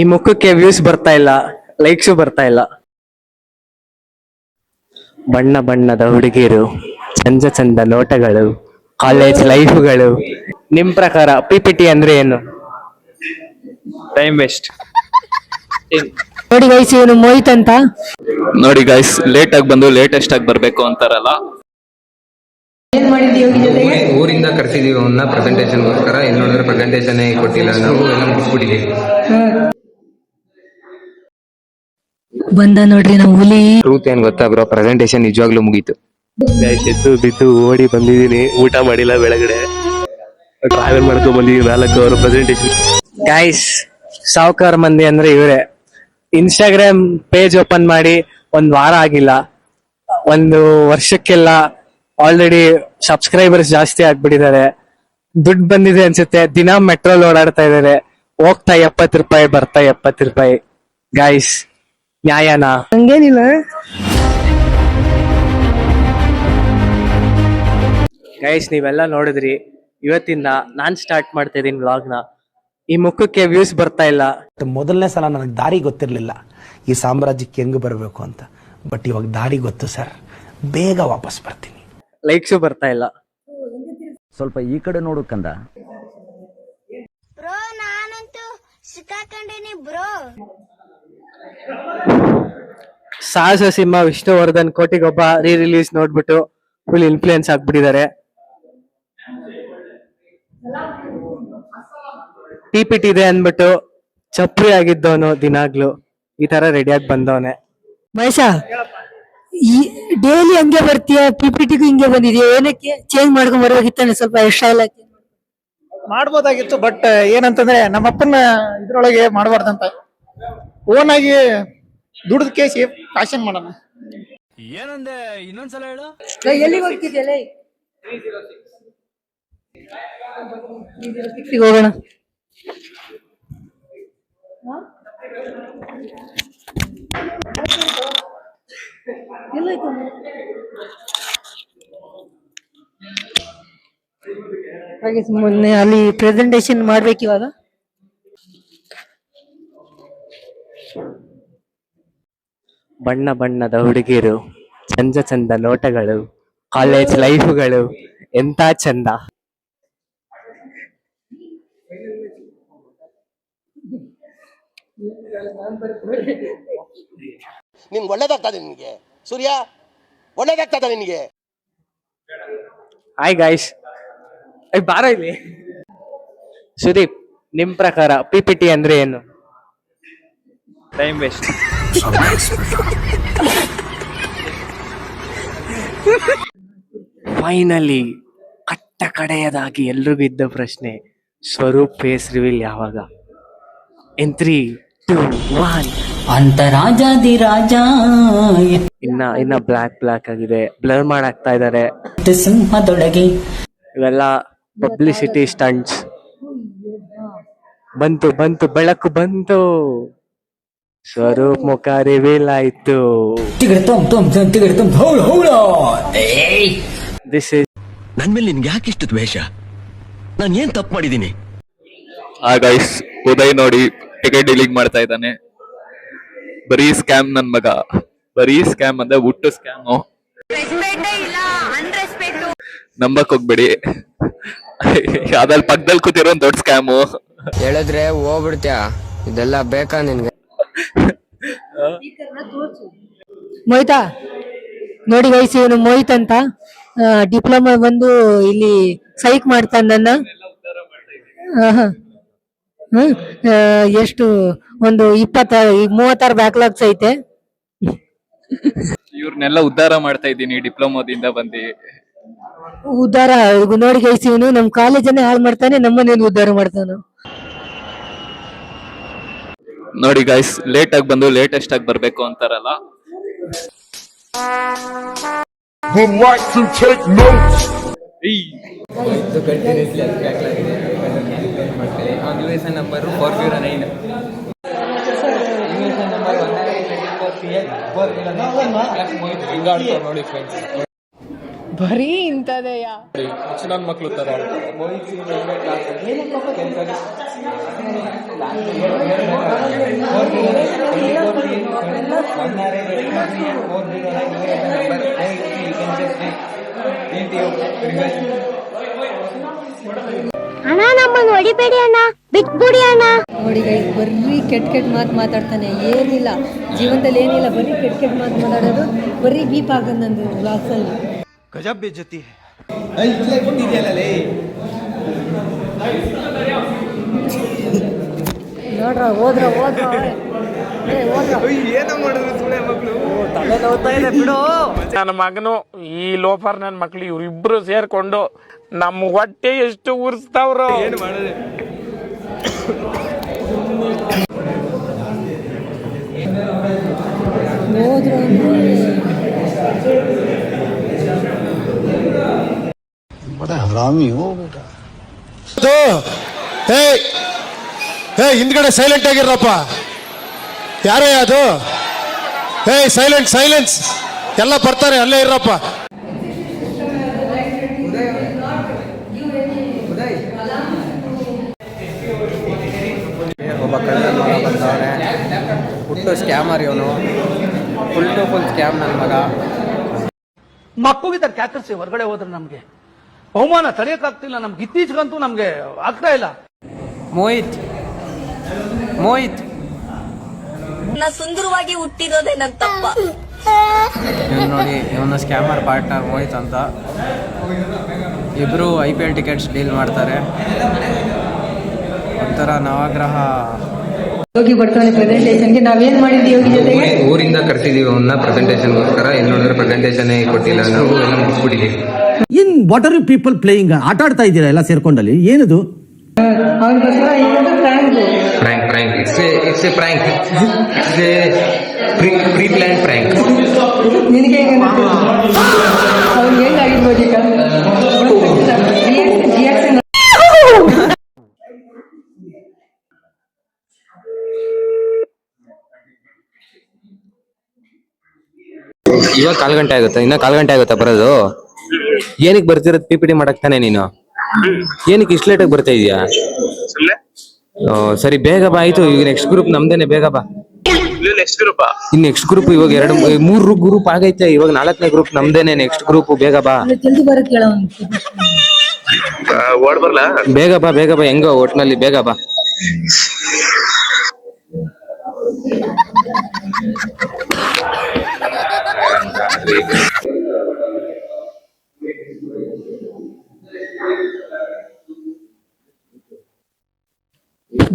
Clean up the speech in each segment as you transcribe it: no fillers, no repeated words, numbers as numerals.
ಈ ಮುಖಕ್ಕೆ ವ್ಯೂಸ್ ಬರ್ತಾ ಇಲ್ಲ, ಲೈಕ್ಸು ಬರ್ತಾ ಇಲ್ಲ. ಬಣ್ಣ ಬಣ್ಣದ ಹುಡುಗಿರು, ಚಂದ ಚಂದ ನೋಟಗಳು, ಕಾಲೇಜ್ ಲೈಫ್ಗಳು. ನಿಮ್ ಪ್ರಕಾರ PPT ಅಂದ್ರೆ ಏನು? Time waste. ನೋಡಿ ಗೈಸ್, ಇವನು ಮೋಹಿತ್ ಅಂತ. ನೋಡಿ ಗೈಸ್, ಲೇಟ್ ಆಗಿ ಬಂದು ಲೇಟೆಸ್ಟ್ ಆಗಿ ಬರ್ಬೇಕು ಅಂತಾರಲ್ಲ. ಊರಿಂದ ಕರ್ಸಿದೀವಿ ಅವನ್ನ ಪ್ರೆಸೆಂಟೇಷನ್ಗೋಸ್ಕರ. ಏನ್ ನೋಡಿದ್ರೆ ಪ್ರೆಸೆಂಟೇಷನ್ ಕೊಟ್ಟಿಲ್ಲ, ನಾವು ಎಲ್ಲ ಮುಗಿಸ್ಬಿಟ್ಟಿದೀವಿ. ಬಂದ ನೋಡ್ರಿ ನಾವು ಹುಲಿ. ಟ್ರೂತ್ ಏನ್ ಗೊತ್ತಾ ಬ್ರೋ, ಪ್ರೆಸೆಂಟೇಷನ್ ನಿಜವಾಗ್ಲೂ ಮುಗೀತು. ಎದ್ದು ಬಿದ್ದು ಓಡಿ ಬಂದಿದ್ದೀನಿ, ಊಟ ಮಾಡಿಲ್ಲ ಬೆಳಗಡೆ, ಟ್ರಾವೆಲ್ ಮಾಡ್ಕೊಂಡ್ ಬಂದಿದ್ದೀನಿ 4 ಅವರ್ ಪ್ರೆಸೆಂಟೇಷನ್. ಗೈಸ್, ಸಾವುಕಾರ ಮಂದಿ ಅಂದ್ರೆ ಇವರೇ. ಇನ್ಸ್ಟಾಗ್ರಾಮ್ ಪೇಜ್ ಓಪನ್ ಮಾಡಿ 1 ವಾರ ಆಗಿಲ್ಲ, 1 ವರ್ಷಕ್ಕೆಲ್ಲ ಆಲ್ರೆಡಿ ಸಬ್ಸ್ಕ್ರೈಬರ್ಸ್ ಜಾಸ್ತಿ ಆಗ್ಬಿಟ್ಟಿದ್ದಾರೆ. ದುಡ್ಡು ಬಂದಿದೆ ಅನ್ಸುತ್ತೆ. ದಿನ ಮೆಟ್ರೋಲ್ ಓಡಾಡ್ತಾ ಇದಾರೆ. ಹೋಗ್ತಾ 70 ರೂಪಾಯಿ, ಬರ್ತಾ 70 ರೂಪಾಯಿ. ಗೈಸ್, ನ್ಯಾಯನಾ? ಹಂಗೇನಿಲ್ಲ. ಗೈಸ್, ನೀವೆಲ್ಲ ನೋಡಿದ್ರಿ. ಇವತ್ತಿಂದ ನಾನ್ ಸ್ಟಾರ್ಟ್ ಮಾಡ್ತಾ ಇದೀನಿ ವ್ಲಾಗ್ನ. ಈ ಮುಖಕ್ಕೆ ವ್ಯೂಸ್ ಬರ್ತಾ ಇಲ್ಲ. ಮೊದಲನೇ ಸಲ ನನಗೆ ದಾರಿ ಗೊತ್ತಿರಲಿಲ್ಲ ಈ ಸಾಮ್ರಾಜ್ಯಕ್ಕೆ ಹೆಂಗ್ ಬರಬೇಕು ಅಂತ. ಬಟ್ ಇವಾಗ ದಾರಿ ಗೊತ್ತು ಸರ್, ಬೇಗ ವಾಪಸ್ ಬರ್ತೀನಿ. ಲೈಕ್ಸು ಬರ್ತಾ ಇಲ್ಲ. ಸ್ವಲ್ಪ ಈ ಕಡೆ ನೋಡು ಕಂದ. ಬ್ರೋ, ನಾನಂತೂ ಸಿಕ್ಕಾಕೊಂಡಿನಿ ಬ್ರೋ. ಸಾಹಸ ಸಿಂಹ ವಿಷ್ಣುವರ್ಧನ್ ಕೋಟಿಗೊಬ್ಬ ರಿಲೀಸ್ ನೋಡ್ಬಿಟ್ಟು ಫುಲ್ ಇನ್ಫ್ಲೂಯೆನ್ಸ್ ಆಗ್ಬಿಟ್ಟಿದ್ದಾರೆ. PPT ಇದೆ ಅಂದ್ಬಿಟ್ಟು ಚಪ್ರಿ ಆಗಿದ್ದವನು ದಿನಾಗ್ಲು ಈ ತರ ರೆಡಿಯಾಗಿ ಬಂದವನೆ. ಮಹೇಶ, ಡೈಲಿ ಹಂಗೆ ಬರ್ತೀಯ, PPTಗೂ ಹಿಂಗೆ ಬಂದಿದ್ಯಾ? ಏನಕ್ಕೆ ಚೇಂಜ್ ಮಾಡ್ಕೊಂಡ್ ಬರ್ಬೇಕಿತ್ತಾನೆ ಸ್ವಲ್ಪ ಎಕ್ಸ್ಟ್ರಾ ಎಲ್ಲ ಮಾಡ್ಬೋದಾಗಿತ್ತು. ಬಟ್ ಏನಂತಂದ್ರೆ ನಮ್ಮಪ್ಪನ ಇದ್ರೊಳಗೆ ಮಾಡಬಾರ್ದಂತ, ಓನ್ ಆಗಿ ದುಡ್ದ ಕೇಸಿ ಫ್ಯಾಷನ್ ಮಾಡೋಣ. ಏನಂದೆ, ಇನ್ನೊಂದ್ಸಲ ಹೇಳು. ಎಲ್ಲಿಗೆ ಹೋಗ್ತಿದ್ಯಲ್ಲ? ಹೋಗೋಣ. ಮೊನ್ನೆ ಅಲ್ಲಿ ಪ್ರೆಸೆಂಟೇಶನ್ ಮಾಡ್ಬೇಕು ಇವಾಗ. ಬಣ್ಣ ಬಣ್ಣದ ಹುಡುಗಿರು, ಚಂದ ಚಂದ ನೋಟಗಳು, ಕಾಲೇಜ್ ಲೈಫ್ಗಳು, ಎಂತ ಚಂದ. ನಿನ್ಗೆ ಒಳ್ಳೇದಾಗ್ತದೆ, ನಿನ್ಗೆ ಸೂರ್ಯ ಒಳ್ಳೇದಾಗ್ತದ ನಿನ್ಗೆ. ಹಾಯ್ ಗಾಯ್ಸ್, ಬಾರ ಇಲ್ಲಿ. ಸುದೀಪ್, ನಿಮ್ ಪ್ರಕಾರ PPT ಅಂದ್ರೆ ಏನು? Time waste. ಫೈನಲಿ ಕಟ್ಟ ಕಡೆಯದಾಗಿ ಎಲ್ರಿಗೂ ಇದ್ದ ಪ್ರಶ್ನೆ, ಸ್ವರೂಪ್ ಫೇಸ್ ರಿವೀಲ್ ಯಾವಾಗ? ಇನ್ 3, 2, 1. ಅಂತ ರಾಜಾದಿ ರಾಜ. ಇನ್ನ ಬ್ಲಾಕ್ ಆಗಿದೆ, ಬ್ಲರ್ ಮಾಡಾಕ್ತಾ ಇದಾರೆ. ಸಿಂಹದೊಳಗೆ ಇವೆಲ್ಲ ಪಬ್ಲಿಸಿಟಿ ಸ್ಟಂಟ್ಸ್. ಬಂತು ಬೆಳಕು ಬಂತು, ಸ್ವರೂಪ್ ಮುಖ ರಿವೀಲ್ ಆಯ್ತು. ದಿಸ್ ಇಸ್ ನನ್ ಮೇಲೆ ನಿನ್ಗೆ ಯಾಕೆ ಇಷ್ಟು ದ್ವೇಷ? ನಾನು ಏನ್ ತಪ್ಪು ಮಾಡಿದೀನಿ? ಗೈಸ್, ಉದಯ್ ನೋಡಿ ಟಿಕೆಟ್ ಡೀಲಿಂಗ್ ಮಾಡ್ತಾ ಇದ್ದಾನೆ. ಬರೀ ಸ್ಕ್ಯಾಮ್ ನನ್ ಮಗ, ಬರೀ ಸ್ಕ್ಯಾಮ್ ಅಂದ್ರೆ ಹುಟ್ಟು ಸ್ಕ್ಯಾಮು. ನಂಬಕ್ ಹೋಗ್ಬೇಡಿ, ಅದ್ರಲ್ಲಿ ಪಕ್ಕದಲ್ಲಿ ಕೂತಿರೋ ಒಂದ್ ದೊಡ್ಡ ಸ್ಕ್ಯಾಮು. ಹೇಳಿದ್ರೆ ಹೋಗ್ಬಿಡ್ತ್ಯಾ? ಇದೆಲ್ಲ ಬೇಕಾ ನಿನ್ಗೆ? ಮೋಹಿತಾ, ನೋಡಿ ಗೈಸ್, ಇವನು ಮೋಹಿತ್ ಅಂತ. ಡಿಪ್ಲೊಮಾ ಬಂದು ಇಲ್ಲಿ ಸೈಕ್ ಮಾಡ್ತಾನ ನನ್ನ. ಎಷ್ಟು ಒಂದು 36 ಬ್ಯಾಕ್ಲಾಗ್ಸ್ ಐತೆ. ಇವ್ರನ್ನೆಲ್ಲ ಉದ್ಧಾರ ಮಾಡ್ತಾ ಇದ್ದೀನಿ ಡಿಪ್ಲೊಮಾದಿಂದ ಬಂದು. ಉದ್ಧಾರ ನೋಡಿ ಗೈಸ್, ಇವನು ನಮ್ ಕಾಲೇಜನ್ನೇ ಹಾಳು ಮಾಡ್ತಾನೆ, ನಮ್ಮನೇನು ಉದ್ಧಾರ ಮಾಡ್ತಾನ. ನೋಡಿ ಗೈಸ್, ಲೇಟ್ ಆಗಿ ಬಂದು ಲೇಟೆಸ್ಟ್ ಆಗಿ ಬರ್ಬೇಕು ಅಂತಾರಲ್ಲ. ನಂಬರ್ 409. ಬರೀ ಇಂಥದೆಯಾ? ನನ್ನ ಮಕ್ಳು ತರ ಅಣ್ಣ ನಮ್ಮನ್ನು ಹೊಡಿಬೇಡಿ ಅಣ್ಣ, ಬಿಟ್ಬಿಡಿ ಅಣ್ಣ. ನೋಡಿ ಗೈಸ್, ಬರೀ ಕೆಟ್ಟ ಮಾತು ಮಾತಾಡ್ತಾನೆ. ಏನಿಲ್ಲ ಜೀವನದಲ್ಲಿ, ಏನಿಲ್ಲ, ಬರೀ ಕೆಟ್ಟ ಮಾತು ಮಾತಾಡೋದು. ಬರೀ ಬೀಪ್ ಆಗೋದು ನಂದು ವ್ಲಾಗ್ಸಲ್ಲಿ. ಗಜಬ್ ಬೇಜತಿ ನೋಡ್ರ ಹೋದ್ರ ನನ್ನ ಮಗನು ಈ ಲೋಫರ್ ನನ್ನ ಮಕ್ಳು ಇವ್ರಿಬ್ರು ಸೇರ್ಕೊಂಡು ನಮ್ಮ ಹೊಟ್ಟೆ ಎಷ್ಟು ಉರ್ಸ್ತಾವ್ರು. ಹೋದ್ರು ಹಿಂದ್ಗಡೆ ಸೈಲೆಂಟ್ ಆಗಿರಪ್ಪ. ಯಾರೇ ಅದು? ಸೈಲೆನ್ಸ್ ಎಲ್ಲ ಬರ್ತಾರೆ, ಅಲ್ಲೇ ಇರಪ್ಪ. ಒಬ್ಬ ಕಳ್ಳ ಬಂದವನೆ, ಹುಟ್ಟು ಸ್ಕ್ಯಾಮರ್ ಇವನು, ಫುಲ್ ಟು ಫುಲ್ ಸ್ಕ್ಯಾಮ್ ನನ್ನ ಮಗ. ಮಕ್ಕಳಿಗೆ ಕ್ಯಾಕರ್ಸಿ ಹೊರಗಡೆ ಹೋದ್ರೆ ನಮ್ಗೆ ಅವಮಾನ ತಡೆಯಕ್ಕಾಗ್ತಿಲ್ಲ. ನಮ್ಗೆ ಇತ್ತೀಚೆಗಂತೂ ನಮ್ಗೆ ಆಗ್ತಾ ಇಲ್ಲ. ಮೋಹಿತ್ ಸುಂದರವಾಗಿ ಹುಟ್ಟಿರೋದೇ ನನ್ನ ತಪ್ಪ. ಇವನು ನೋಡಿ, ಇವನ ಸ್ಕ್ಯಾಮರ್ ಪಾರ್ಟ್ನರ್ ಮೋಹಿತ್ ಅಂತ. ಇಬ್ರು IPL ಟಿಕೆಟ್ಸ್ ಡೀಲ್ ಮಾಡ್ತಾರೆ. ಒಂಥರ ನವಗ್ರಹ. ಯೋಗಿ ಬರ್ತಾನೆ ಪ್ರೆಸೆಂಟೇಷನ್ಗೆ. ನಾವೇನ್ ಮಾಡಿದ್ವಿ ಯೋಗಿ ಜೊತೆಗೆ? ಊರಿಂದ ಕರ್ಸಿದೀವಿ ಅವನ್ನ ಪ್ರೆಸೆಂಟೇಷನ್ಗೋಸ್ಕರ. ಏನ್ ನೋಡಿದ್ರೆ ಪ್ರೆಸೆಂಟೇಷನ್ ಕೊಟ್ಟಿಲ್ಲ, ನಾವು ಎಲ್ಲ ಮುಗಿಸ್ಬಿಟ್ಟಿದ್ದೀವಿ. In what are you people playing? ಆಟ ಆಡ್ತಾ ಇದ್ದೀರಾ ಎಲ್ಲ ಸೇರ್ಕೊಂಡಲ್ಲಿ? ಏನದು? ಅವ್ರಿಗೋಸ್ಕರ ಇವತ್ತು Prank. It's a prank. It's a pre-planned prank. ನಿನಗೆ ಅವ್ರಿಗೆ ಹೆಂಗಾಗಿರ್ಬೋದು ಈಗ? ಇವಾಗ 4 ಗಂಟೆ ಆಗುತ್ತೆ, ಇನ್ನ 4 ಗಂಟೆ ಆಗುತ್ತಾ ಬರೋದು? ಏನಕ್ಕೆ ಬರ್ತಿರೋದು? PPT ಮಾಡಕ್ ತಾನೆ ನೀನು? ಏನಕ್ಕೆ ಇಷ್ಟು ಲೇಟಾಗಿ ಬರ್ತಾ ಇದೀಯಾ? ಸರಿ ಬೇಗ ಬಾ. ಆಯ್ತು, ಈಗ ನೆಕ್ಸ್ಟ್ ಗ್ರೂಪ್ ನಮ್ದೇನೆ, ಬೇಗ ಬಾ. ನೆಕ್ಸ್ಟ್ ಗ್ರೂಪ್ ಇವಾಗ 3 ಗ್ರೂಪ್ ಆಗೈತೆ, ಇವಾಗ 4ನೇ ಗ್ರೂಪ್ ನಮ್ದೇನೆ. ನೆಕ್ಸ್ಟ್ ಗ್ರೂಪ್ ಬೇಗ ಬಾ. ಜಲ್ದಿ ಬರಕ್ ಹೇಳ. ಬೇಗ ಬಾ ಹೆಂಗ ಒಟ್ನಲ್ಲಿ ಬೇಗ ಬಾ.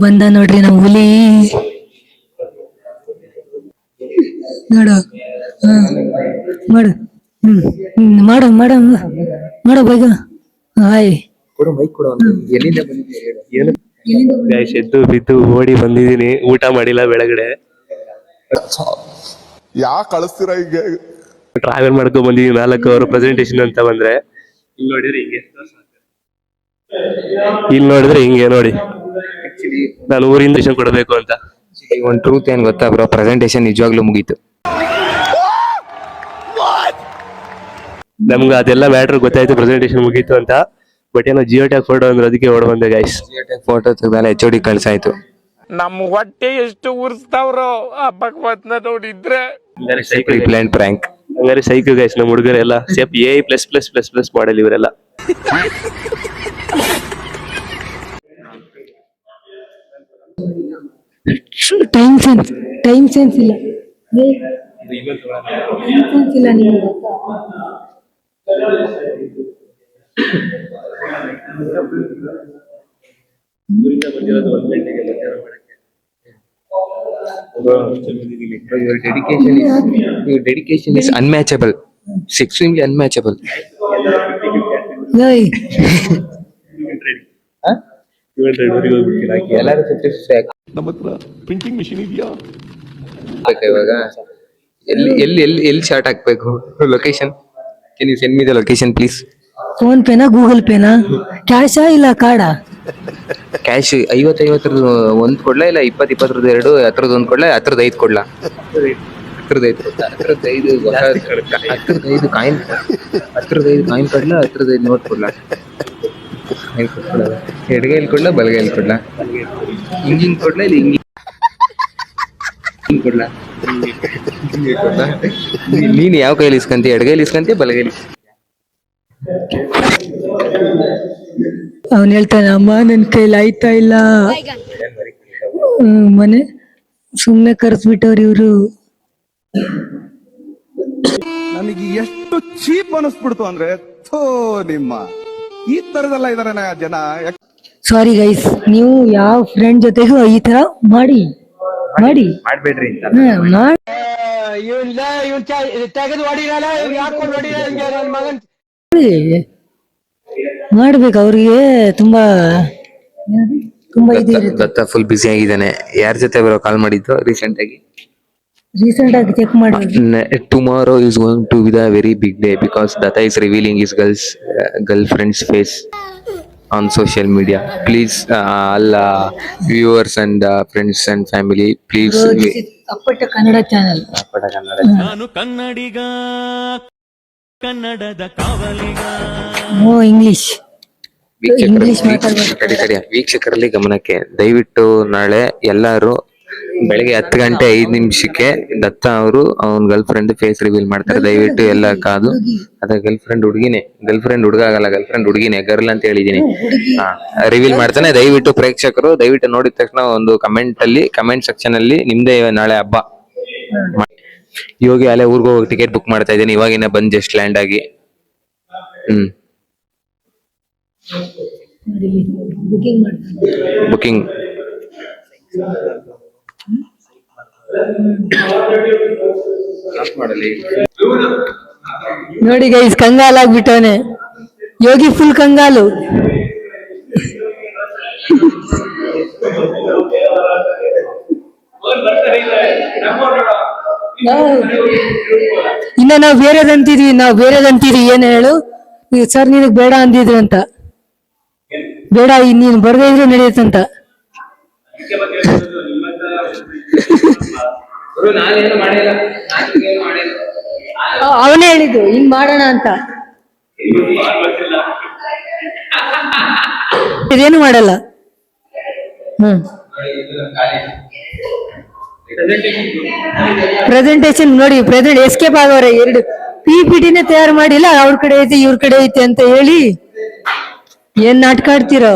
ಬಂದ ನೋಡ್ರಿ ನಮ್ಮ ಹುಲಿ. ನೋಡು, ಮಾಡು ಬೇಗ. ಹಾಯ್, ಗೈಸ್, ಎದ್ದು ಬಿದ್ದು ಓಡಿ ಬಂದಿದ್ದೀನಿ. ಊಟ ಮಾಡಿಲ್ಲ ಬೆಳಗಡೆ. ಯಾಕೆ ಕಳಿಸ್ತೀರಾ ಈಗ? ಟ್ರಾವೆಲ್ ಮಾಡ್ಕೊಂಡ್ ಬಂದಿದ್ದೀನಿ. 4 ಅವರ್ ಪ್ರೆಸೆಂಟೇಶನ್ ಅಂತ ಬಂದ್ರೆ ಇಲ್ಲಿ ನೋಡಿದ್ರೆ ಹಿಂಗೆ ನೋಡಿ. ನಾನು ಊರಿಂದ ಕೊಡಬೇಕು ಅಂತ. ಒಂದು ಟ್ರೂತ್ ಏನ್ ಗೊತ್ತಾ ಬ್ರೋ? ಪ್ರೆಸೆಂಟೇಶನ್ ನಿಜವಾಗ್ಲೂ ಮುಗೀತು. ನಮ್ಗೆ ಅದೆಲ್ಲ ಮ್ಯಾಟ್ರ್ ಗೊತ್ತಾಯ್ತು, ಪ್ರೆಸೆಂಟೇಶನ್ ಮುಗೀತು ಅಂತ. ಬಟ್ ಏನೋ ಜಿಯೋ ಟ್ಯಾಗ್ ಫೋಟೋ ಅಂದ್ರೆ ಅದಕ್ಕೆ ಓಡ್ ಬಂದೆ ಗೈಸ್. ಫೋಟೋ ತೆಗ್ದಾಲೆ HOD ಕಳ್ಸಾಯ್ತು. ನಮ್ಮ ಹೊಟ್ಟೆ ಎಷ್ಟು ಉರ್ಸ್ತಾವ್ರು ಆ ಭಗವತ್ನ ನೋಡಿದ್ರೆ. Plan prank. ಹಂಗಾರೆ ಸೈಕು ಗೈಸ್ ನಮ್ಮ ಹುಡುಗರೆಲ್ಲ ಸೇಪ್ A++++ ಮಾಡಲ್ ಇವರೆಲ್ಲ. ಟೈಮ್ ಸೆನ್ಸ್ ಇಲ್ಲ ನಿಮಗೆ. Your dedication is unmatchable. Extremely unmatchable. ಎಲ್ಲರೂ ಪ್ರಿಂಟಿಂಗ್ ಮಿಷಿನ್ ಇದೆಯಾ? ಇವಾಗ ಎಲ್ಲಿ ಶಾರ್ಟ್ ಹಾಕ್ಬೇಕು? Location, can you send me the location please? Phone ಪೇನಾ, ಗೂಗಲ್ ಪೇನಾ, ಕ್ಯಾಶಾ ಇಲ್ಲ ಕಾರ್ಡಾ? ಕ್ಯಾಶ್ 50 ಒಂದು ಕೊಡ್ಲಾ, ಇಲ್ಲ 20 2 ಹತ್ರದ್ದು ಒಂದು ಕೊಡ್ಲಾ, 5 ಕೊಡ್ಲಾ? ಹತ್ರದೈದು ಕಾಯಿನ್ ಕೊಡ್ಲಾ, 10 ನೋಟ್ ಕೊಡ್ಲಾ? ಎಡಗೈಲಿ ಕೊಡ್ಲಾ ಬಲಗೈಲಿ ಕೊಡ್ಲಾ? ಹಿಂಗಿಂಗ್ ಕೊಡ್ಲಾ ಇಲ್ಲ ಹಿಂಗ್ ಕೊಡ್ಲಾ? ನೀನ್ ಯಾವ ಕೈಲಿ ಇಸ್ಕಂತಿ? ಎಡಗೈಲಿ ಇಸ್ಕಂತಿ ಬಲಗೈಲಿ? ಅವನ್ ಹೇಳ್ತಾನೆ, ಅಮ್ಮ ನನ್ ಕೈಲಿ ಆಯ್ತಾ ಇಲ್ಲ, ಮನೆ ಸುಮ್ನೆ ಕರ್ಸ್ಬಿಟ್ಟವ್ರು ಇವ್ರು. ನನಗೆ ಎಷ್ಟು ಚೀಪ್ ಅನಿಸ್ಬಿಡ್ತು ಅಂದ್ರೆ, ಥೋ ನಿಮ್ಮ ಈ ತರದೆಲ್ಲ ಇದಾರೆ ಜನ. ಸಾರಿ ಗೈಸ್, ನೀವು ಯಾವ ಫ್ರೆಂಡ್ ಜೊತೆಗೂ ಈ ತರ ಮಾಡ್ಬೇಡ್ರಿ ಮಾಡ್ಬೇಕು. ಅವ್ರಿಗೆ ತುಂಬಾ ದತ್ತ ಫುಲ್ ಬಿಸಿ ಆಗಿದ್ದಾನೆ. ಯಾರ ಜೊತೆ ಬರೋ ಕಾಲ್ ಮಾಡಿದ್ದು ರೀಸೆಂಟ್ ಆಗಿ ಚೆಕ್ ಮಾಡಿ. Tomorrow is going to be the very big day because Datta is revealing his girlfriend's face on social media. Please, all viewers and friends and family, please. ಅಪ್ಪಟ ಕನ್ನಡ ಚಾನೆಲ್. ನಾನು ಕನ್ನಡಿಗ, ಕನ್ನಡದ ಕಾವಲಿಗ. ಓ ಇಂಗ್ಲಿಷ್ ವೀಕ್ಷಕರಲ್ಲಿ ಗಮನಕ್ಕೆ, ದಯವಿಟ್ಟು ನಾಳೆ ಎಲ್ಲಾರು ಬೆಳಗ್ಗೆ 10 ಗಂಟೆ 5 ನಿಮಿಷಕ್ಕೆ ದತ್ತ ಅವರು ಅವನ್ ಗರ್ಲ್ ಫ್ರೆಂಡ್ ಫೇಸ್ ರಿವೀಲ್ ಮಾಡ್ತಾರೆ. ದಯವಿಟ್ಟು ಎಲ್ಲ ಕಾದು. ಅದ ಗರ್ಲ್ ಫ್ರೆಂಡ್ ಹುಡುಗಿನೇ, ಹುಡುಗ ಆಗಲ್ಲ, ಗರ್ಲ್ ಫ್ರೆಂಡ್ ಹುಡುಗಿನೇ, ಗರ್ಲ್ ಅಂತ ಹೇಳಿದೀನಿ. ರಿವೀಲ್ ಮಾಡ್ತಾನೆ. ದಯವಿಟ್ಟು ಪ್ರೇಕ್ಷಕರು ದಯವಿಟ್ಟು ನೋಡಿದ ತಕ್ಷಣ ಒಂದು ಕಮೆಂಟ್ ಸೆಕ್ಷನ್ ಅಲ್ಲಿ ನಿಮ್ದೇ ನಾಳೆ ಹಬ್ಬ. ಯೋಗಿ ಅಲ್ಲೇ ಊರ್ಗ ಹೋಗಿ ಟಿಕೆಟ್ ಬುಕ್ ಮಾಡ್ತಾ ಇದ್ದೀನಿ, ಇವಾಗಿನ ಬಂದ್ ಜಸ್ಟ್ ಲ್ಯಾಂಡ್ ಆಗಿ. ಬುಕಿಂಗ್ ನೋಡಿ ಗೈಸ್, ಕಂಗಾಲಾಗ್ಬಿಟ್ಟವನೆ ಯೋಗಿ, ಫುಲ್ ಕಂಗಾಲು. ಇನ್ನ ನಾವು ಬೇರೆದಂತಿದ್ವಿ. ಏನ್ ಹೇಳು ಸರ್, ನಿನಗ್ ಬೇಡ ಅಂದಿದ್ರು ಅಂತ. ಬೇಡ, ನೀನ್ ಬರ್ದೇ ಇದ್ರು ನಡೆಯುತ್ತಂತ. ಅವನೇ ಹೇಳಿದ್ದು ಹಿಂಗ್ ಮಾಡೋಣ ಅಂತ. ಇದೇನು ಮಾಡಲ್ಲ. ಪ್ರೆಸೆಂಟೇಶನ್ ನೋಡಿ, ಎಸ್ಕೇಪ್ ಆಗವ್ರೆ. 2 PPTನೇ ತಯಾರು ಮಾಡಿಲ್ಲ, ಅವ್ರ ಕಡೆ ಐತೆ ಇವ್ರ ಕಡೆ ಐತೆ ಅಂತ ಹೇಳಿ ಏನ್ ನಾಟಕ ಆಡ್ತೀರೋ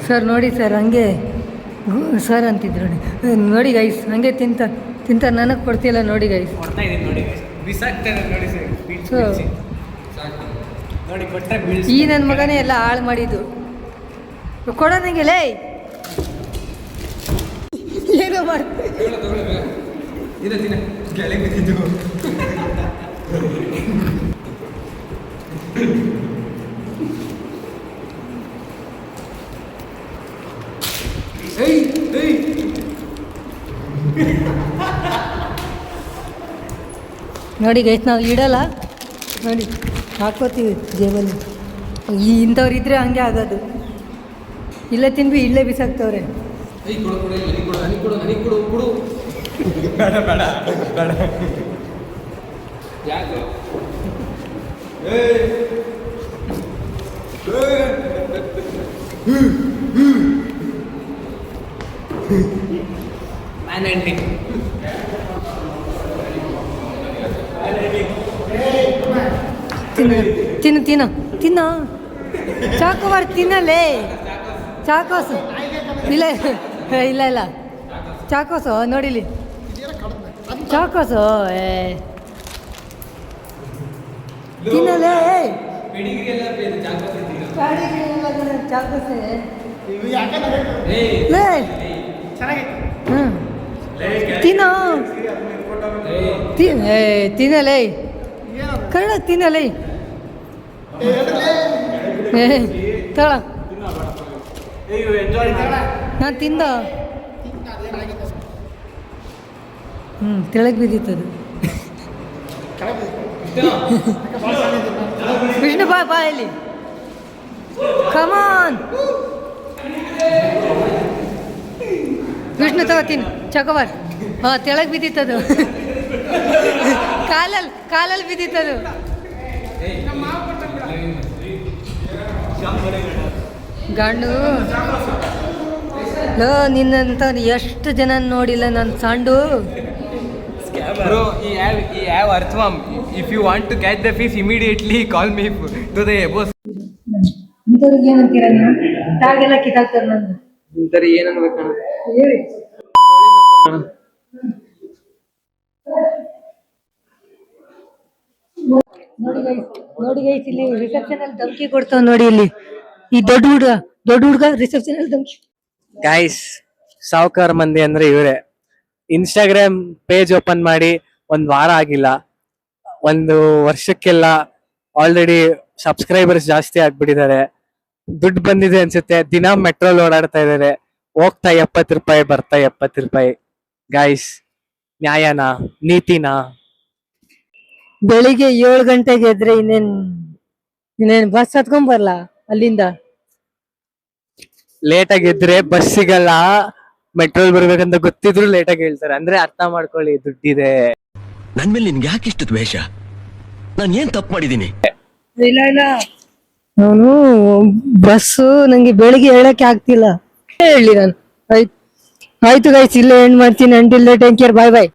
ಸರ್. ನೋಡಿ ಸರ್, ಹಂಗೆ ಸರ್ ಅಂತಿದ್ರು ನೋಡಿ ಗೈಸ್, ಹಂಗೆ ತಿಂತ ನನಗೆ ಕೊಡ್ತಿಲ್ಲ ನೋಡಿ ಗೈಸ್. ಈ ನನ್ನ ಮಗನೇ ಎಲ್ಲ ಹಾಳು ಮಾಡಿದ್ದು. ಕೊಡ ನಂಗೆ ಲೇ, ಏನೋ ಮಾಡ್ತೀನಿ. ನೋಡಿ ಗೈಸ್, ನಾವು ಇಡಲ್ಲ ನೋಡಿ, ಹಾಕೋತೀವಿ ಜೇಬಲ್ಲಿ. ಇಂಥವ್ರು ಇದ್ರೆ ಹಂಗೆ ಆಗೋದು. ಇಲ್ಲೇ ತಿನ್ಬಿ ಇಲ್ಲೇ ಬಿಸಾಕ್ತವ್ರೆ. ತಿನ್ನ ಚಾಕೋವಾರ ತಿನ್ನಲೇ. ಚಾಕೋಸು ಇಲ್ಲ ಚಾಕೋಸು ನೋಡಿಲಿ, ಚಾಕೋಸು ತಿನ್ನಲೇ. ಚಾಕೋಸೆ ತಿನ್ನಲೇ, ಕನ್ನಡ ತಿನ್ನಲೇ. ತಳ ನಾನು ತಿಂದ ತೆಳಗೆ ಬಿದ್ದಿತ್ತದು. ವಿಷ್ಣು ಬಾ ಇಲ್ಲಿ, ಕಮಾನ್ ವಿಷ್ಣು. ಸುಮ್ಮನೆ ತಗೋತೀನಿ ಚಕೋಬಾರ್. ಹಾ, ತೆಳಗ್ ಬಿದ್ದಿತ್ತದು. ಕಾಲಲ್ಲಿ ಬಿದ್ದಿತ್ತದು. ಗಂಡು ನಿನ್ನಂತ ಎಷ್ಟು ಜನ ನೋಡಿಲ್ಲ ನನ್ನ ಸಾಂಡು. Bro, he have earthworm. If you want to catch the fish, immediately call me to the boss. ಇಂಥವ್ರಿಗೆ ಏನಂತೀರ ನೀವು? ಟ್ಯಾಗೆಲ್ಲ ಕಿತ್ತಾಕ್ತಾರೆ ನನ್ನ. ಇಂಥವ್ರು ಏನ್ ಅನ್ಬೇಕಣ್ಣ? ಹೇಳಿ. ನೋಡಿ ಗೈಸ್, ಇಲ್ಲಿ ರಿಸೆಪ್ಷನ್ ಅಲ್ಲಿ ಧಮ್ಕಿ ಕೊಡ್ತಾವ ನೋಡಿ. ಇಲ್ಲಿ ಈ ದೊಡ್ಡ ಹುಡುಗ ರಿಸೆಪ್ಷನ್ ಅಲ್ಲಿ ಧಮ್ಕಿ. ಗೈಸ್, ಸಾವುಕಾರ ಮಂದಿ ಅಂದ್ರೆ ಇವರೇ. ಇನ್ಸ್ಟಾಗ್ರಾಮ್ ಪೇಜ್ ಓಪನ್ ಮಾಡಿ 1 ವಾರ ಆಗಿಲ್ಲ, 1 ವರ್ಷಕ್ಕೆಲ್ಲ ಆಲ್ರೆಡಿ ಸಬ್ಸ್ಕ್ರೈಬರ್ಸ್ ಜಾಸ್ತಿ ಆಗ್ಬಿಟ್ಟಿದ್ದಾರೆ. ದುಡ್ಡು ಬಂದಿದೆ ಅನ್ಸುತ್ತೆ. ದಿನ ಮೆಟ್ರೋಲ್ ಓಡಾಡ್ತಾ ಇದಾರೆ. ಹೋಗ್ತಾ 70 ರೂಪಾಯಿ, ಬರ್ತಾ 70 ರೂಪಾಯಿ. ಗೈಸ್, ನ್ಯಾಯನಾ, ನೀತಿನಾ? ಬೆಳಿಗ್ಗೆ 7 ಗಂಟೆಗೆ ಎದ್ರೆ ಇನ್ನೇನ್ ಬಸ್ ಹತ್ಕೊಂಡ್ ಬರ್ಲಾ ಅಲ್ಲಿಂದ? ಲೇಟ್ ಆಗಿದ್ರೆ ಬಸ್ ಸಿಗಲ್ಲ, ಮೆಟ್ರೋಲ್ ಬರ್ಬೇಕಂತ ಗೊತ್ತಿದ್ರು ಲೇಟ್ ಆಗಿ ಹೇಳ್ತಾರೆ. ಅಂದ್ರೆ ಅರ್ಥ ಮಾಡ್ಕೊಳ್ಳಿ, ದುಡ್ಡಿದೆ. ನನ್ ಮೇಲೆ ನಿನ್ಗೆ ಯಾಕೆ ಇಷ್ಟು ದ್ವೇಷ? ನಾನು ಏನ್ ತಪ್ಪು ಮಾಡಿದೀನಿ? ಇಲ್ಲ, ಅವನು ಬಸ್ಸು ನಂಗೆ ಬೆಳಿಗ್ಗೆ ಹೇಳಕ್ಕೆ ಆಗ್ತಿಲ್ಲ. ಹೇಳಿ ನಾನು. ಆಯ್ತು ಗೈಸ್, ಇಲ್ಲೇ ಎಂಡ್ ಮಾಡ್ತೀನಿ. ಅಂಟಿಲ್ ಟೇಕ್ ಕೇರ್, ಬಾಯ್ ಬಾಯ್.